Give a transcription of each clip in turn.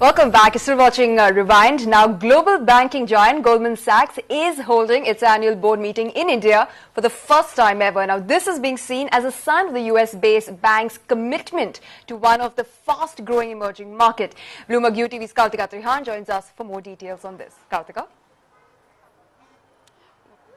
Welcome back. You're still watching Rewind. Now, global banking giant Goldman Sachs is holding its annual board meeting in India for the first time ever. Now, this is being seen as a sign of the US-based bank's commitment to one of the fast-growing emerging market. Bloomberg UTV's Kartika Trihan joins us for more details on this. Kartika?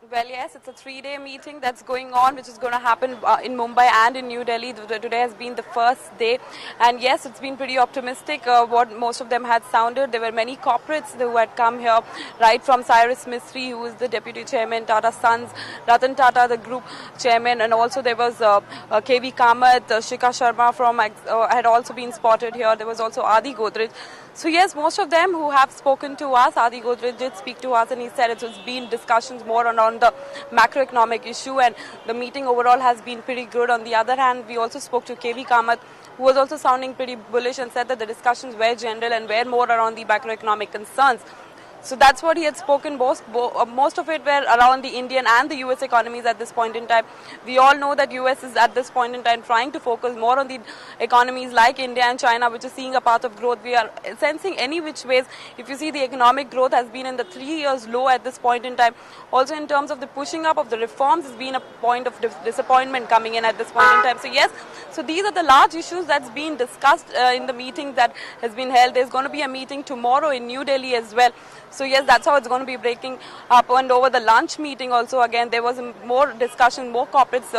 Well, yes, it's a three-day meeting that's going on, which is going to happen in Mumbai and in New Delhi. Today has been the first day. And yes, it's been pretty optimistic, what most of them had sounded. There were many corporates who had come here, right from Cyrus Mistry, who is the deputy chairman, Tata Sons, Ratan Tata, the group chairman, and also there was KV Kamath, Shikha Sharma from had also been spotted here. There was also Adi Godrej. So yes, most of them who have spoken to us, Adi Godrej did speak to us, and he said it's been discussions more on the macroeconomic issue, and the meeting overall has been pretty good. On the other hand, we also spoke to KV Kamath, who was also sounding pretty bullish and said that the discussions were general and were more around the macroeconomic concerns. So that's what he had spoken. Most of it were around the Indian and the US economies at this point in time. We all know that US is at this point in time trying to focus more on the economies like India and China, which is seeing a path of growth. We are sensing any which ways. If you see, the economic growth has been in the 3 years low at this point in time. Also in terms of the pushing up of the reforms has been a point of disappointment coming in at this point in time. So yes, so these are the large issues that's been discussed in the meeting that has been held. There's going to be a meeting tomorrow in New Delhi as well. So yes, that's how it's going to be breaking up. And over the lunch meeting also, again, there was more discussion, more corporates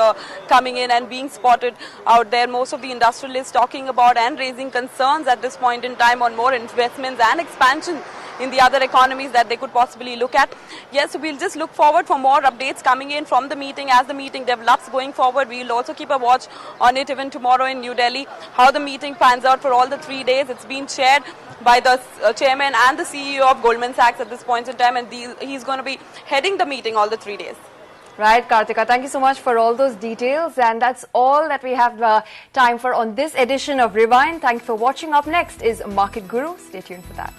coming in and being spotted out there. Most of the industrialists talking about and raising concerns at this point in time on more investments and expansion in the other economies that they could possibly look at. Yes, so we'll just look forward for more updates coming in from the meeting as the meeting develops going forward. We'll also keep a watch on it even tomorrow in New Delhi, how the meeting pans out for all the 3 days. It's been chaired by the chairman and the CEO of Goldman Sachs at this point in time, and he's going to be heading the meeting all the 3 days. Right, Kartika, thank you so much for all those details, and that's all that we have time for on this edition of Rewind. Thank you for watching. Up next is Market Guru. Stay tuned for that.